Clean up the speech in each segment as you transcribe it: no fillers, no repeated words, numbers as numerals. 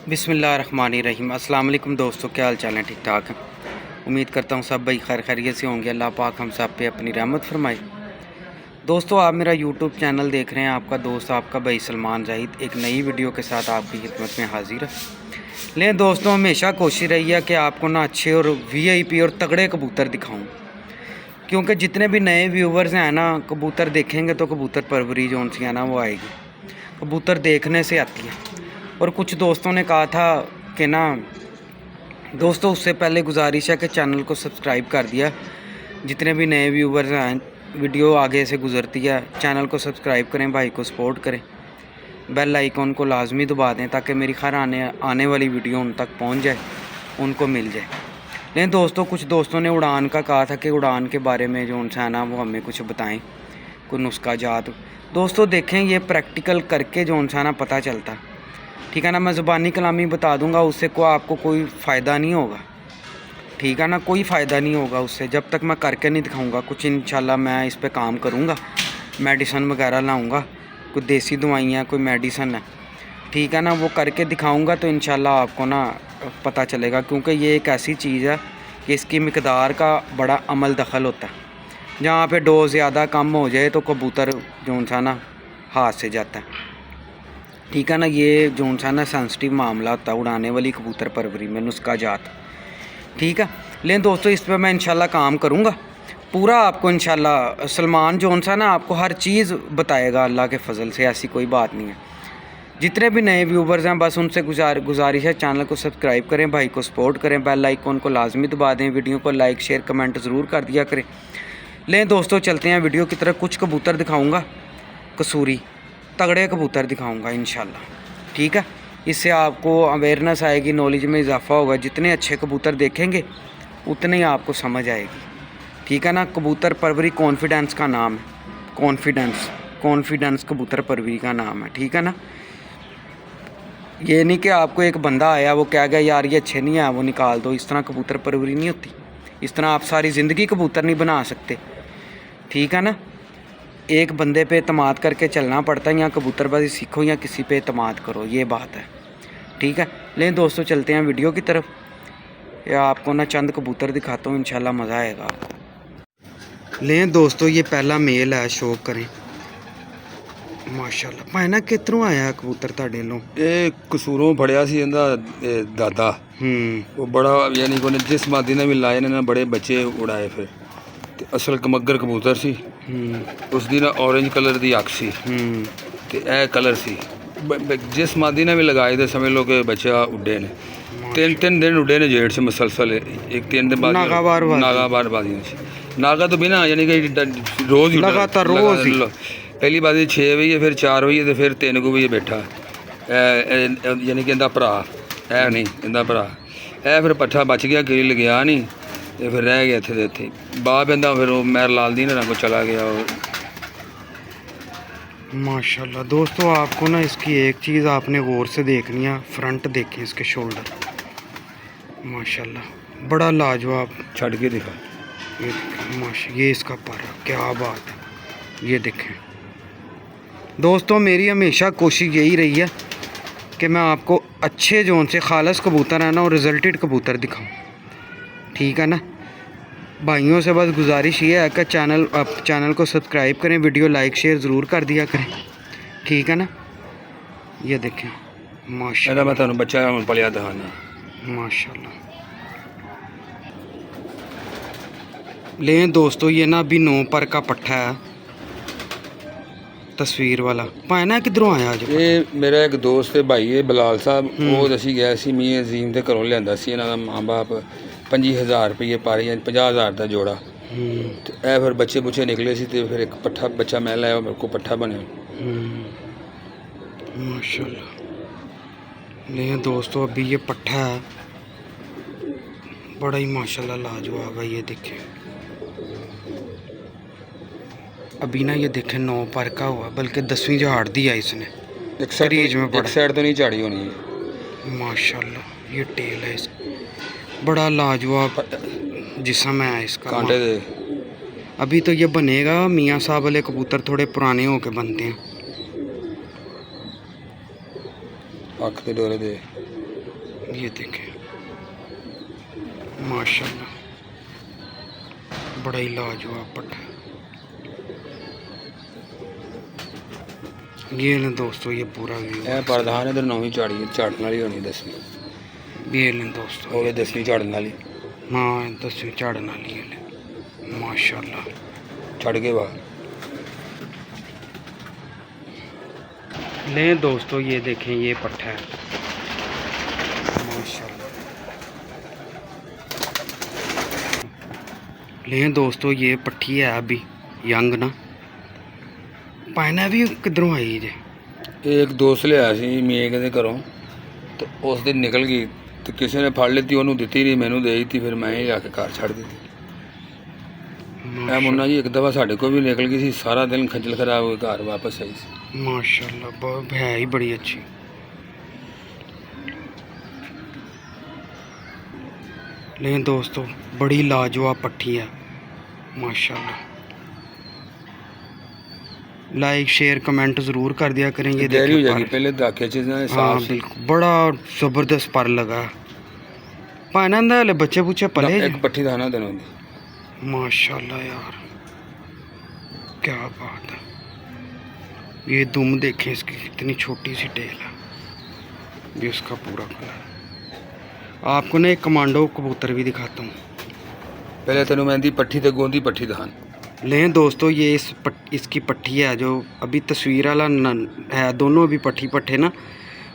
बिस्मिल्लाहिर्रहमानिर्रहीम। अस्सलाम वालेकुम दोस्तों, क्या हाल चाल है? ठीक ठाक है। उम्मीद करता हूँ सब भाई खैर खैरियत से होंगे। अल्लाह पाक हम सब पे अपनी रहमत फरमाए। दोस्तों, आप मेरा यूट्यूब चैनल देख रहे हैं। आपका दोस्त आपका भाई सलमान जाहिद एक नई वीडियो के साथ आपकी खिदमत में हाजिर है। लेकिन दोस्तों, हमेशा कोशिश रही है कि आपको ना अच्छे और VIP और तगड़े कबूतर दिखाऊँ, क्योंकि जितने भी नए व्यूवर्स हैं ना, कबूतर देखेंगे तो कबूतर परवरी जो उनसी है ना वो आएगी। कबूतर देखने से आती है। और कुछ दोस्तों ने कहा था कि ना दोस्तों, उससे पहले गुजारिश है कि चैनल को सब्सक्राइब कर दिया। जितने भी नए व्यूवर्स हैं, वीडियो आगे से गुजरती है, चैनल को सब्सक्राइब करें, भाई को सपोर्ट करें, बेल आइकॉन को लाजमी दबा दें ताकि मेरी हर आने वाली वीडियो उन तक पहुंच जाए, उनको मिल जाए। लेकिन दोस्तों, कुछ दोस्तों ने उड़ान का कहा था कि उड़ान के बारे में जो उनसे है ना वो हमें कुछ बताएं, कोई नुस्खा जात। दोस्तों देखें, ये प्रैक्टिकल करके जो उनसे ना पता चलता, ठीक है ना। मैं ज़ुबानी कलामी बता दूंगा, उससे को आपको कोई फ़ायदा नहीं होगा, ठीक है ना। कोई फ़ायदा नहीं होगा उससे जब तक मैं करके नहीं दिखाऊंगा कुछ। इंशाल्लाह मैं इस पे काम करूंगा, मेडिसन वगैरह लाऊंगा, कोई देसी दवाइयाँ, कोई मेडिसन है, ठीक है ना, वो करके दिखाऊंगा तो इंशाल्लाह आपको ना पता चलेगा। क्योंकि ये एक ऐसी चीज़ है कि इसकी मिकदार का बड़ा अमल दखल होता है। जहाँ पे डोज ज़्यादा कम हो जाए तो कबूतर जो सा ना हाथ से जाता है, ठीक है ना। ये जो सा ना सेंसिटिव मामला होता है उड़ाने वाली कबूतर परवरी में, नुस्खा जात, ठीक है। लेकिन दोस्तों, इस पर मैं इंशाल्लाह काम करूँगा पूरा। आपको इंशाल्लाह सलमान जो सा ना आपको हर चीज़ बताएगा अल्लाह के फ़ज़ल से, ऐसी कोई बात नहीं है। जितने भी नए व्यूवर्स हैं बस उनसे गुजारिश है, चैनल को सब्सक्राइब करें, भाई को सपोर्ट करें, बेल आइकॉन को लाजमी दबा दें, वीडियो को लाइक शेयर कमेंट ज़रूर कर दिया करें। लेकिन दोस्तों, चलते हैं वीडियो की तरफ। कुछ कबूतर दिखाऊँगा, कसूरी तगड़े कबूतर दिखाऊंगा इंशाल्लाह, ठीक है। इससे आपको अवेयरनेस आएगी, नॉलेज में इजाफा होगा। जितने अच्छे कबूतर देखेंगे उतने ही आपको समझ आएगी, ठीक है ना। कबूतर परवरी कॉन्फिडेंस का नाम है, कॉन्फिडेंस कबूतर परवरी का नाम है, ठीक है ना। ये नहीं कि आपको एक बंदा आया वो कह गया यार ये अच्छे नहीं है वो निकाल दो, इस तरह कबूतर परवरी नहीं होती। इस तरह आप सारी ज़िंदगी कबूतर नहीं बना सकते, ठीक है ना। एक बंदे पे एतमाद करके चलना पड़ता है, या कबूतरबाजी सीखो या किसी पे एतमाद करो, ये बात है, ठीक है। लेकिन दोस्तों, चलते हैं वीडियो की तरफ। या आपको ना चंद कबूतर दिखाता हूँ, इंशाल्लाह मज़ा आएगा आपको। लेकिन दोस्तों, ये पहला मेल है, शौक करें माशाल्लाह। भाई ना कितनों आया कबूतर ताड़े लो? ये कसूरों फड़िया सी इंदा दादा वो बड़ा, यानी को जिस मादी ने भी लाए ने ना बड़े बच्चे उड़ाए। फिर असल कमगर कबूतर सी, उस दिन ऑरेंज कलर की अख सी ते ए कलर सी। जिस मादी ने भी लगाए थे समझ लो कि बच्चा उड्डे ने। तीन दिन उड्डे ने जेठ से मुसलसल। एक 3 दिन बाद नागाबार बाजी नागा तो बिना, यानी कि रोज़ लगातार रोज़ ही। पहली बाजी 6 बजे, फिर 4 बजे, तो फिर 3 बजे बैठा। यानी कि इंदा भरा है नहीं, इंदा भरा है। फिर पट्ठा बच गया, गिरी गया नहीं, तो फिर रह गया इतने इतने बाप इंदा। फिर वो मैर लाल दी ना को चला गया। और माशाल्लाह दोस्तों, आपको ना इसकी एक चीज़ आपने गौर से देखनी है, फ्रंट देखें इसके शोल्डर, माशाल्लाह बड़ा लाजवाब। छड़ के दिखा, ये इसका पर, क्या बात है। ये देखें दोस्तों, मेरी हमेशा कोशिश यही रही है कि मैं आपको अच्छे जोन से खालस कबूतर है ना और रिजल्टेड कबूतर दिखाऊं, ठीक है ना। भाइयों से बस गुजारिश ये है कि चैनल को सब्सक्राइब करें, वीडियो लाइक शेयर ज़रूर कर दिया करें, ठीक है ना। ये देखें माशाल्लाह, मैं तुम बच्चा पलिया दिखाना माशाल्लाह। लेकिन दोस्तों, ये ना अभी 9 पर का पट्ठा है, तस्वीर वाला। भाई ना किधरों आया जो? ये मेरा एक दोस्त है भाई है बिलाल साहब, वो दसी गया सी मी अजीम के घरों लिया सी। इन्हों का माँ बाप 25,000 रुपये पारे, 50,000 का जोड़ा। तो ए फिर बच्चे बुच्चे निकले सी, तो फिर एक पट्ठा बच्चा मैं लाया, मेरे को पट्ठा बने माशाल्लाह। लेकिन दोस्तों, अभी ये पट्ठा है बड़ा ही माशाल्लाह लाजवाब है। ये देखें अभी ना, ये देखें 9 पर का हुआ, बल्कि 10वीं झाड़ दिया इसने। एक साइड तो नहीं झाड़ी होनी है माशाल्लाह। ये टेल है इसका, बड़ा लाजवाब जिस्म है इसका, कांटे दे। अभी तो ये बनेगा। मियाँ साहब वाले कबूतर थोड़े पुराने होके बनते हैं। अख के डोरे दे ये देखें माशाल्लाह, बड़ा ही लाजवाब पट्ठा। ये लें दोस्तों, ये पूरा व्यू ਇਹ ਪ੍ਰਧਾਨ ਇਧਰ ਨੌਵੀਂ ਝਾੜੀ ਝਾੜਨ ਵਾਲੀ ਹੋਣੀ 10ਵੀਂ, ये लें दोस्तों, ਹੋਵੇ 10ਵੀਂ ਝਾੜਨ वाली हाँ 10वीं झाड़न वाली है माशाल्लाह। ਛੱਡ ਕੇ ਬਾਹਰ। ले दोस्तों ये देखें, ये पट्ठा है माशाल्लाह। ले दोस्तों ये पट्ठी है अभी यंग ना, पायना भी किधरों आई जे। ਇਹ ਇੱਕ ਦੋਸਤ ਲਿਆ ਸੀ ਮੇਕ ਦੇ ਘਰੋਂ, ਤੇ ਉਸ ਦਿਨ ਨਿਕਲ ਗਈ ਤੇ ਕਿਸੇ ਨੇ ਫੜ ਲਿੱਤੀ, ਉਹਨੂੰ ਦਿੱਤੀ ਨਹੀਂ, ਮੈਨੂੰ ਦੇ ਦਿੱਤੀ, ਫਿਰ ਮੈਂ ਹੀ ਆ ਕੇ ਘਰ ਛੱਡ ਦਿੱਤੀ। ਇਹ ਮੁੰਨਾ ਜੀ ਇੱਕ ਦਫਾ ਸਾਡੇ ਕੋਲ ਵੀ ਨਿਕਲ ਗਈ ਸੀ, ਸਾਰਾ ਦਿਨ ਖੱਜਲ ਖਰਾਬ ਹੋ ਕੇ ਘਰ ਵਾਪਸ आई ਸੀ। माशाल्लाह बहुत है ही बड़ी अच्छी। लेकिन दोस्तों बड़ी लाजवाब पट्ठी है माशाल्लाह। लाइक शेयर कमेंट ज़रूर कर दिया करें। ये देरी हो देखिए जाएगी, पर। पहले दाके चीज़ हाँ साफ बिल्कुल, बड़ा ज़बरदस्त पर लगा पाना हले बच्चे बुच्चे पले एक पट्ठी दाना देना होंगी। माशाल्लाह यार क्या बात है। ये दुम देखें इसकी कितनी छोटी सी टेल है, ये उसका पूरा कलर। आपको ना एक कमांडो कबूतर भी दिखाता हूँ। पहले तेनों मेहंदी पट्ठी ते गोंदी पट्ठी दहान। लें दोस्तों ये इसकी पट्ठी है जो अभी तस्वीर वाला है, दोनों अभी पट्ठी पट्ठे ना,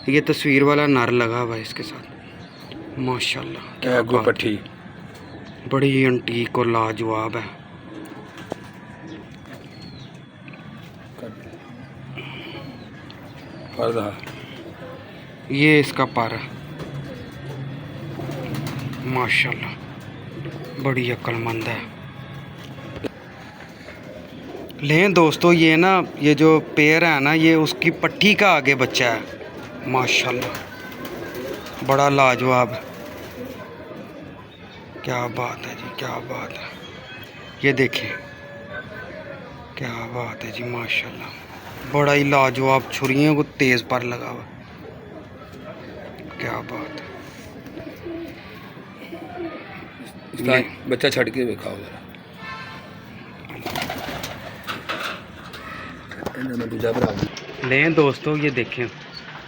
ये तस्वीर वाला नर लगा हुआ है इसके साथ माशाल्लाह। क्या गो बात पट्ठी है, बड़ी अंटीक और लाजवाब है। ये इसका पर है माशाल्लाह, बड़ी अक्लमंद है। लें दोस्तों ये ना, ये जो पेयर है ना, ये उसकी पट्ठी का आगे बच्चा है माशाल्लाह, बड़ा लाजवाब। क्या बात है जी, क्या बात है। ये देखें क्या बात है जी माशाल्लाह, बड़ा ही लाजवाब, छुरियों को तेज़ पर लगा हुआ। क्या बात है। इसका बच्चा छड़ के दिखाओ जरा। लें दोस्तों ये देखें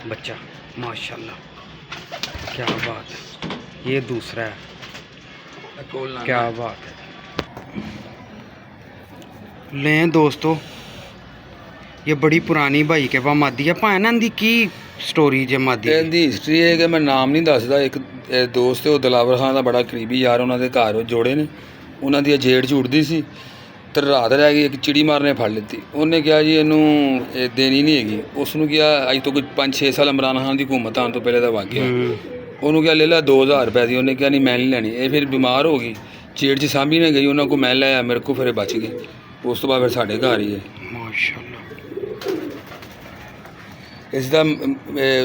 बच्चा माशाल्लाह, क्या बात है। ये दूसरा है, क्या बात है। लें दोस्तों ये बड़ी पुरानी भाई के पास मादी है भाना दी की स्टोरी जे मादी ਇਹਦੀ ਹਿਸਟਰੀ ਹੈ ਕਿ ਮੈਂ ਨਾਮ ਨਹੀਂ ਦੱਸਦਾ। ਇੱਕ ਦੋਸਤ ਹੈ, ਉਹ ਦਿਲਾਵਰ ਖਾਨ ਦਾ ਬੜਾ ਕਰੀਬੀ ਯਾਰ, ਉਹਨਾਂ ਦੇ ਘਰ ਉਹ ਜੋੜੇ ਨੇ, ਉਹਨਾਂ ਦੀ ਜੇੜ ਝੂੜਦੀ ਸੀ ਤੇ ਰਾਤ ਰਹਿ ਗਈ, ਇੱਕ ਚਿੜੀ ਮਾਰਨੇ ਫੜ ਲਿੱਤੀ। ਉਹਨੇ ਕਿਹਾ ਜੀ ਇਹਨੂੰ ਇਹ ਦੇਣੀ ਨਹੀਂ ਹੈਗੀ। ਉਸ ਨੂੰ ਕਿਹਾ ਅੱਜ ਤੋਂ ਕੋਈ 5-6 ਸਾਲ ਇਮਰਾਨ ਖਾਨ ਦੀ ਹੁਕੂਮਤ ਆਉਣ ਤੋਂ ਪਹਿਲੇ ਦਾ ਵਾਕਿਆ। ਉਹਨੂੰ ਕਿਹਾ ਲੈ ਲੈ 2000 ਰੁਪਏ ਦੀ, ਉਹਨੇ ਕਿਹਾ ਨਹੀਂ ਮੈਂ ਨਹੀਂ ਲੈਣੀ। ਇਹ ਫਿਰ ਬਿਮਾਰ ਹੋ ਗਈ, ਜੇੜ 'ਚ ਸਾਂਭੀ ਨੇ ਗਈ, ਉਹਨਾਂ ਕੋਲ ਮੈਂ ਲਿਆ, ਮੇਰੇ ਕੋਲ ਫਿਰ ਬਚ ਗਈ। ਉਸ ਤੋਂ ਬਾਅਦ ਫਿਰ ਸਾਡੇ ਘਰ ਹੀ ਹੈ माशाल्लाह। ਇਸ ਦਾ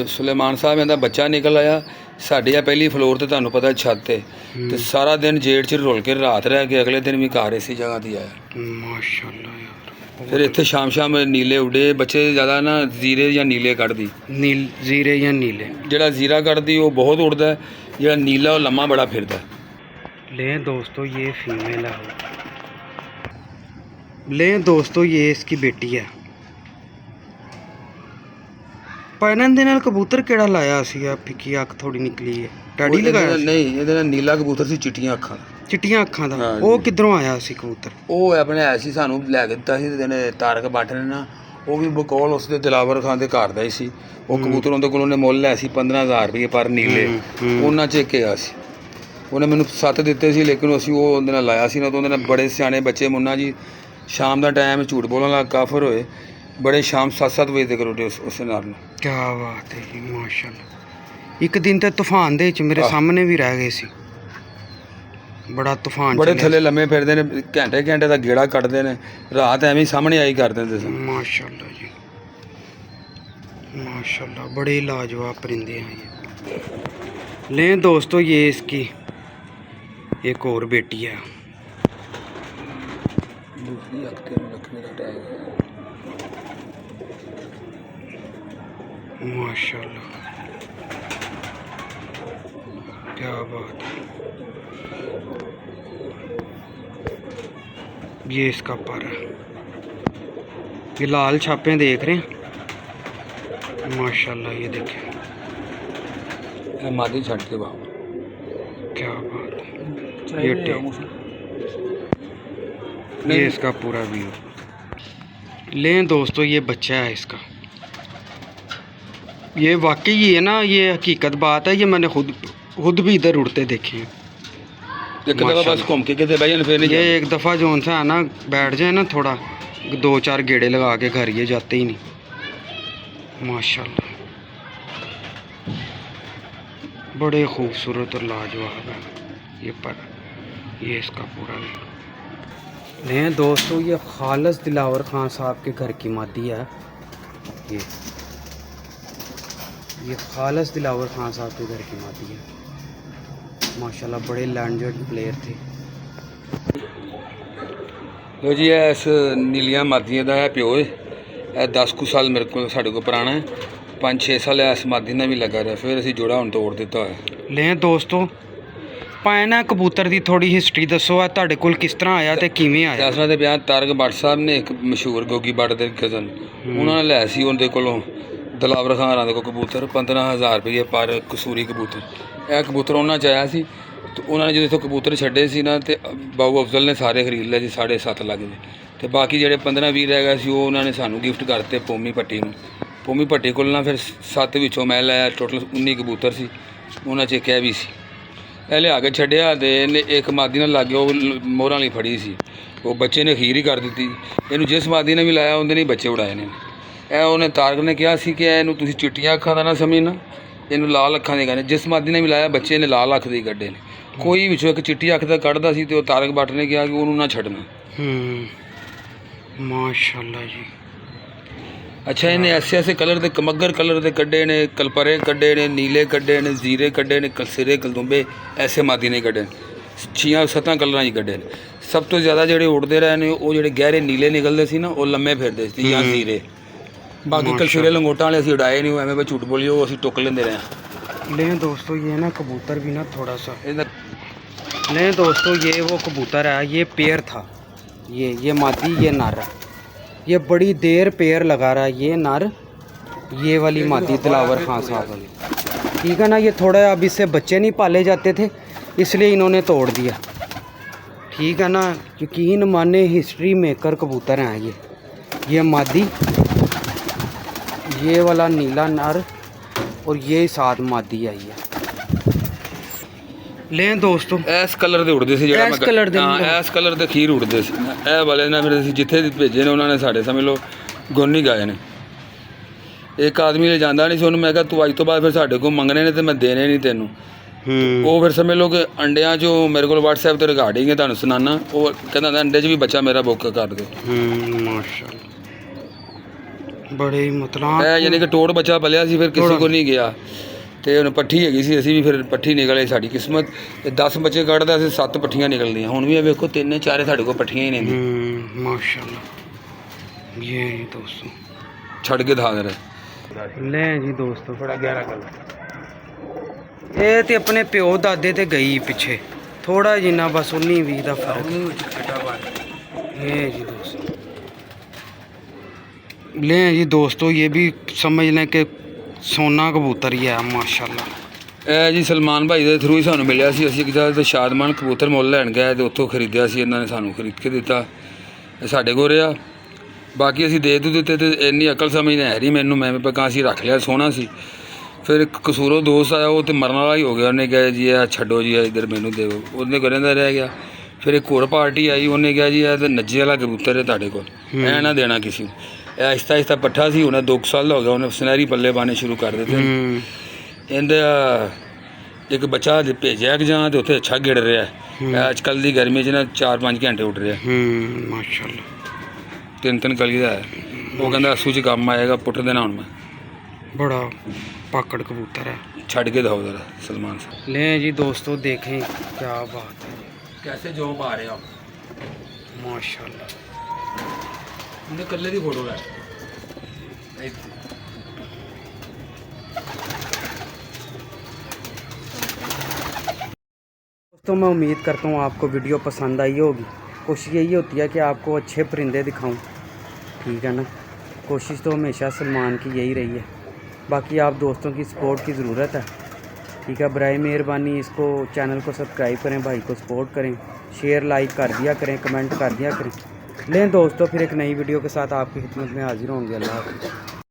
ਸੁਲੇਮਾਨ ਸਾਹਿਬ ਇਹਦਾ ਬੱਚਾ ਨਿਕਲ ਆਇਆ। ਸਾਡੇ ਆ ਪਹਿਲੀ ਫਲੋਰ ਤੇ ਤੁਹਾਨੂੰ ਪਤਾ ਛੱਤ ਤੇ ਸਾਰਾ ਦਿਨ ਜੇੜ 'ਚ ਰੁਲ ਕੇ ਰਾਤ ਰਹਿ ਕੇ ਅਗਲੇ ਦਿਨ ਵੀ ਘਰ ਇਸੇ ਜਗ੍ਹਾ ਤੇ ਆਇਆ माशाल्लाह यार। ਫਿਰ ਇੱਥੇ ਸ਼ਾਮ ਨੀਲੇ ਉੱਡੇ ਬੱਚੇ, ਜ਼ਿਆਦਾ ਨਾ ਜ਼ੀਰੇ ਜਾਂ ਨੀਲੇ ਕੱਢਦੀ। नील जीरे या नीले। ਜਿਹੜਾ ਜ਼ੀਰਾ ਕੱਢਦੀ ਉਹ ਬਹੁਤ ਉੜਦਾ, ਜਿਹੜਾ ਨੀਲਾ ਉਹ ਲੰਮਾ ਬੜਾ ਫਿਰਦਾ। लें दोस्तों ये फीमेल है। लें दोस्तों ये इसकी बेटी है। पैनन दे नाल कबूतर केड़ा लाया सी, फिक्की अख थोड़ी निकली है, टाड़ी लगाया सी? ਨਹੀਂ, ਇਹਦੇ ਨਾਲ ਨੀਲਾ ਕਬੂतर ਸੀ, ਚਿੱਟੀਆਂ ਅੱਖਾਂ। चिट्टियां अखां दा। हाँ ਉਹ जी। किधरोਂ आया सी कबूतर? ਉਹ ਆਪਣੇ ਆਇਆ ਸੀ, ਸਾਨੂੰ ਲੈ ਕੇ ਦਿੱਤਾ ਸੀ ਤੇ ਇਹਨੇ ਤਾਰਕ ਬਾਠ ਨੇ ਨਾ, ਉਹ ਵੀ ਬਕੌਲ ਉਸਦੇ ਦਿਲਾਵਰ ਖਾਨ ਦੇ ਘਰ ਦਾ ਹੀ ਸੀ। ਉਹ ਕਬੂਤਰ ਉਹਦੇ ਕੋਲੋਂ ਨੇ ਮੁੱਲ ਲਿਆ ਸੀ 15,000 ਰੁਪਏ ਪਰ ਨੀਲੇ, ਉਹਨਾਂ 'ਚ ਇੱਕ ਆ ਸੀ। ਉਹਨੇ ਮੈਨੂੰ 7 ਦਿੱਤੇ ਸੀ, ਲੇਕਿਨ ਅਸੀਂ ਉਹ ਉਹਦੇ ਨਾਲ ਲਾਇਆ ਸੀ ਨਾ, ਤਾਂ ਉਹਦੇ ਨਾਲ ਬੜੇ ਸਿਆਣੇ ਬੱਚੇ ਮੁੰਨਾ ਜੀ ਸ਼ਾਮ ਦਾ ਟਾਈਮ ਝੂਠ ਬੋਲਣ ਲੱਗ ਕਾਫਰ ਹੋਏ, ਬੜੇ ਸ਼ਾਮ 7-7 ਵਜੇ ਤੱਕ ਰੋਟੇ ਉਸ ਨਾਲ ਨੂੰ। क्या बात है जी माशाल्लाह। एक दिन ते तूफान दे विच मेरे सामने भी रह गए सी, बड़ा तूफान ਬੜੇ चलिया ਥੱਲੇ ਲੰਮੇ ਫਿਰਦੇ ਨੇ, ਘੰਟੇ ਦਾ ਗੇੜਾ ਕੱਢਦੇ ਨੇ, ਰਾਤ ਐਵੇਂ ਹੀ ਸਾਹਮਣੇ ਆਈ ਕਰ ਦਿੰਦੇ ਸੀ। माशाल्लाह जी माशाल्लाह, बड़े लाजवाब परिंदे हैं ये। लें दोस्तों ये इसकी एक और बेटी है दूसरी हफ्ते में रखने का टाइम है। माशाल्लाह। क्या बात है। ये इसका पर है, ये लाल छापे देख रहे हैं माशाल्लाह। ये देखें मादी छट के बाबू क्या बात है। ये इसका पूरा व्यू लें दोस्तों। ये बच्चा है इसका, ये वाकई ही है ना, ये हकीकत बात है। ये मैंने खुद भी इधर उड़ते देखे हैं। एक दफा बस घूम के कहते भाई फिर नहीं ये एक दफ़ा जो सा है ना, बैठ जाए ना थोड़ा 2-4 गेड़े लगा के घर ये जाते ही नहीं माशाल्लाह। बड़े खूबसूरत और लाजवाब है ये पर। ये इसका पूरा नहीं दोस्तों, ये खालिस दिलावर खान साहब के घर की मादी है। ये खालिस दिलावर खान साहब के घर की मादी है माशाल्लाह। बड़े लैंडेड प्लेयर थे। लो जी इस नीलियां मादियां का है प्यो है। 10 कुछ साल मेरे को साढ़े को पुराना है। 5-6 साल इस मादी ने भी लगा रहा, फिर असी जोड़ा हुण तोड़ दिता है। लें दोस्तों, भाएं ना कबूतर की थोड़ी हिस्टरी दसो, है तुहाडे कोल किस तरह आया ते किवें आया? दसना तो पिया तारक भट्ट साहब ने एक मशहूर गोगी भट्ट के कजन उन्होंने लिया सी उनके कोलों दिलावर खान होरां दे कोल कबूतर 15,000 रुपये पर कसूरी कबूतर। यह कबूतर उन्होंने चाया सी तो उन्होंने जो इत्थों कबूतर छड्डे सी ना ते बाबू अफजल ने सारे खरीद लिया जी 7.5 लाख दे। ते बाकी जेह्ड़े 15-20 रह गए सी वो उन्होंने सानू गिफ्ट करते पोमी भट्टी नूं। पोमी भट्टी कोल ना फिर 7 विचों मैं लाया, टोटल 19 कबूतर सी। उन्होंने च एक भी सी ਇਹ ਲਿਆ ਕੇ ਛੱਡਿਆ ਤੇ ਇਹਨੇ ਇੱਕ ਮਾਦੀ ਨਾਲ ਲੱਗ ਗਿਆ, ਉਹ ਮੋਹਰਾਂ ਲਈ ਫੜੀ ਸੀ। ਉਹ ਬੱਚੇ ਨੇ ਖੀਰ ਹੀ ਕਰ ਦਿੱਤੀ ਇਹਨੂੰ। ਜਿਸ ਮਾਦੀ ਨੇ ਵੀ ਲਾਇਆ ਉਹਦੇ ਨੇ ਬੱਚੇ ਉਡਾਏ ਨੇ। ਇਹ ਉਹਨੇ ਤਾਰਕ ਨੇ ਕਿਹਾ ਸੀ ਕਿ ਇਹਨੂੰ ਤੁਸੀਂ ਚਿੱਟੀਆਂ ਅੱਖਾਂ ਦਾ ਨਾ ਸਮਝਣਾ, ਇਹਨੂੰ ਲਾਲ ਅੱਖਾਂ ਦੇ ਕਹਿੰਦੇ। ਜਿਸ ਮਾਦੀ ਨੇ ਵੀ ਲਾਇਆ ਬੱਚੇ ਨੇ ਲਾਲ ਅੱਖ ਦੇ ਹੀ ਕੱਢੇ ਨੇ। ਕੋਈ ਵਿੱਚੋਂ ਇੱਕ ਚਿੱਟੀ ਅੱਖ ਦਾ ਕੱਢਦਾ ਸੀ ਤੇ ਉਹ ਤਾਰਕ ਭੱਟ ਨੇ ਕਿਹਾ ਕਿ ਉਹਨੂੰ ਨਾ ਛੱਡਣਾ। ਮਾਸ਼ਾਅੱਲਾ ਜੀ। अच्छा इन्हें ऐसे ऐसे कलर के कमगर कलर के कड्डे ने, कलपरे कड्डे ने, नीले कड्डे ने, जीरे कड्डे ने, कलसिरे कलदुंबे ऐसे मादी ने कड्डे। 6-7 कलर ही कड्डे। सब तो ज़्यादा जोड़े उड़ते रहे ने वो जोड़े गहरे नीले निकलते सी ना वो लम्मे फिरते सी या जीरे। बाकी कलसिरे लंगोटा वाले असीं उड़ाए नहीं, एवं झूठ बोलिए वो असीं टुक लेंदे रहे। ले दोस्तों ये ना कबूतर भी ना थोड़ा सा ले दोस्तों, ये वो कबूतर है, ये पेयर था। ये मादी, ये नर है। ये बड़ी देर पेयर लगा रहा है ये नर, ये वाली मादी दिलावर खान साहब वाली, ठीक है ना। ये थोड़ा अब इससे बच्चे नहीं पाले जाते थे इसलिए इन्होंने तोड़ दिया, ठीक है ना। यकीन माने हिस्ट्री मेकर कबूतर हैं ये मादी, ये वाला नीला नर और ये साथ मादी आई है। लें दोस्तों इस कलर के उड़ते सी, इस कलर के खीर उड़ते सी। ਇਹ ਵਾਲੇ ਨਾ ਫਿਰ ਅਸੀਂ ਜਿੱਥੇ ਭੇਜੇ ਨੇ ਉਹਨਾਂ ਨੇ ਸਾਡੇ ਸਮਝ ਲਓ ਗੁਣ ਹੀ ਗਾਏ ਨੇ। ਇੱਕ ਆਦਮੀ ਲੈ ਜਾਂਦਾ ਨਹੀਂ ਸੀ ਉਹਨੂੰ, ਮੈਂ ਕਿਹਾ ਤੂੰ ਅੱਜ ਤੋਂ ਬਾਅਦ ਫਿਰ ਸਾਡੇ ਕੋਲ ਮੰਗਣੇ ਨੇ ਤੇ ਮੈਂ ਦੇਣੇ ਨਹੀਂ ਤੈਨੂੰ। ਉਹ ਫਿਰ ਸਮਝ ਲਓ ਕਿ ਅੰਡਿਆਂ 'ਚੋਂ ਮੇਰੇ ਕੋਲ WhatsApp ਤੇ ਰਿਕਾਰਡਿੰਗ ਹੈ ਤੁਹਾਨੂੰ ਸੁਣਾਉਣਾ। ਉਹ ਕਹਿੰਦਾ ਅੰਡੇ 'ਚ ਵੀ ਬੱਚਾ ਮੇਰਾ ਬੁੱਕ ਕਰ ਦਿਓ। ਮਾਸ਼ਾਅੱਲਾ ਬੜੇ ਹੀ ਮਤਲਬ ਇਹ ਯਾਨੀ ਕਿ ਟੋੜ ਬੱਚਾ ਪਲਿਆ ਸੀ, ਫਿਰ ਕਿਸੇ ਕੋ ਨਹੀਂ ਗਿਆ ਤੇ ਉਹਨੂੰ ਪੱਠੀ ਹੈਗੀ ਸੀ, ਅਸੀਂ ਵੀ ਫਿਰ ਪੱਠੀ ਨਿਕਲੇ ਸਾਡੀ ਕਿਸਮਤ। ਤੇ 10 ਬੱਚੇ ਕੱਢਦਾ ਸੀ, 7 ਪੱਠੀਆਂ ਨਿਕਲਦੀਆਂ। ਹੁਣ ਵੀ ਇਹ ਵੇਖੋ 3-4 ਸਾਡੇ ਕੋਲ ਪੱਠੀਆਂ ਹੀ ਨੇ ਮਾਸ਼ਾਅੱਲਾ। ਇਹ ਜੀ ਦੋਸਤੋ ਛੱਡ ਕੇ ਦਿਖਾ ਦੇ ਲੈ ਜੀ ਦੋਸਤੋ, ਬੜਾ ਗਹਿਰਾ ਗੱਲ। ਇਹ ਤੇ ਆਪਣੇ ਪਿਓ ਦਾਦੇ ਤੇ ਗਈ ਪਿੱਛੇ ਥੋੜਾ ਜਿੰਨਾ ਬਸ 19-20 ਦਾ ਫਰਕ। ਇਹ ਜੀ ਦੋਸਤੋ ले जी दोस्तों, ये भी समझ लें कि सोना कबूतर ही है माशाल्लाह। ਇਹ ਜੀ ਸਲਮਾਨ ਭਾਈ ਦੇ ਥਰੂ ਹੀ ਸਾਨੂੰ ਮਿਲਿਆ ਸੀ। ਅਸੀਂ ਇੱਕ ਜਗ੍ਹਾ ਤੇ ਸ਼ਾਦਮਾਨ ਕਬੂਤਰ ਮੁੱਲ ਲੈਣ ਗਏ ਤੇ ਉੱਥੋਂ ਖਰੀਦਿਆ ਸੀ, ਇਹਨਾਂ ਨੇ ਸਾਨੂੰ ਖਰੀਦ ਕੇ ਦਿੱਤਾ। ਇਹ ਸਾਡੇ ਕੋਲ ਰਿਹਾ, ਬਾਕੀ ਅਸੀਂ ਦੇ ਦਿੱਤੇ ਤੇ ਇੰਨੀ ਅਕਲ ਸਮਝ ਨਹੀਂ ਹੈ ਰਹੀ ਮੈਨੂੰ। ਮੈਂ ਪਕਾਂ ਅਸੀਂ ਰੱਖ ਲਿਆ, ਸੋਹਣਾ ਸੀ। ਫਿਰ ਇੱਕ ਕਸੂਰੋਂ ਦੋਸਤ ਆਇਆ, ਉਹ ਤੇ ਮਰਨ ਵਾਲਾ ਹੀ ਹੋ ਗਿਆ। ਉਹਨੇ ਕਿਹਾ ਜੀ ਇਹ ਛੱਡੋ ਜੀ, ਇੱਧਰ ਮੈਨੂੰ ਦਿਓ। ਉਹਨੇ ਕਰਿੰਦਾ ਰਹਿ ਗਿਆ। ਫਿਰ ਇੱਕ ਹੋਰ ਪਾਰਟੀ ਆਈ, ਉਹਨੇ ਕਿਹਾ ਜੀ ਇਹ ਤਾਂ ਨੱਜੇ ਵਾਲਾ ਕਬੂਤਰ ਹੈ ਤੁਹਾਡੇ ਕੋਲ, ਇਹ ਨਾ ਦੇਣਾ ਕਿਸੇ ਨੂੰ। ਇਹ ਆਹਿਸਤਾ ਆਹਿਸਤਾ ਪੱਠਾ ਸੀ, ਉਹਨੇ 2 ਸਾਲ ਦਾ ਹੋ ਗਿਆ, ਉਹਨੇ ਸੁਨਹਿਰੀ ਪੱਲੇ ਪਾਣੇ ਸ਼ੁਰੂ ਕਰ ਦਿੱਤੇ। ਇਹਦਾ ਇੱਕ ਬੱਚਾ ਭੇਜਿਆ ਕਿ ਜਾਂ ਤੇ ਉੱਥੇ ਅੱਛਾ ਗਿੜ ਰਿਹਾ। ਅੱਜ ਕੱਲ੍ਹ ਦੀ ਗਰਮੀ 'ਚ ਨਾ 4-5 ਘੰਟੇ ਉੱਡ ਰਿਹਾ ਮਾਸ਼ਾਅੱਲਾ। 3 ਕਲੀ ਦਾ ਹੈ। ਉਹ ਕਹਿੰਦਾ ਅਸੂ 'ਚ ਕੰਮ ਆਏਗਾ, ਪੁੱਟ ਦੇਣਾ ਹੁਣ ਮੈਂ। बड़ा पाकड़ कबूतर है। छड़ के दो जरा सलमान से। ले जी दोस्तों देखें क्या बात है, कैसे जॉब आ रहे हो माशाल्लाह। उन्हें कल्ले की फोटो है। तो मैं उम्मीद करता हूँ आपको वीडियो पसंद आई होगी। कोशिश यही होती है कि आपको अच्छे परिंदे दिखाऊं, ठीक है ना। कोशिश तो हमेशा सलमान की यही रही है। बाकी आप दोस्तों की सपोर्ट की ज़रूरत है, ठीक है। बराए मेहरबानी इसको चैनल को सब्सक्राइब करें, भाई को सपोर्ट करें, शेयर लाइक कर दिया करें, कमेंट कर दिया करें। लें दोस्तों, फिर एक नई वीडियो के साथ आपकी खिदमत में हाजिर होंगे। अल्लाह हाफ़िज़।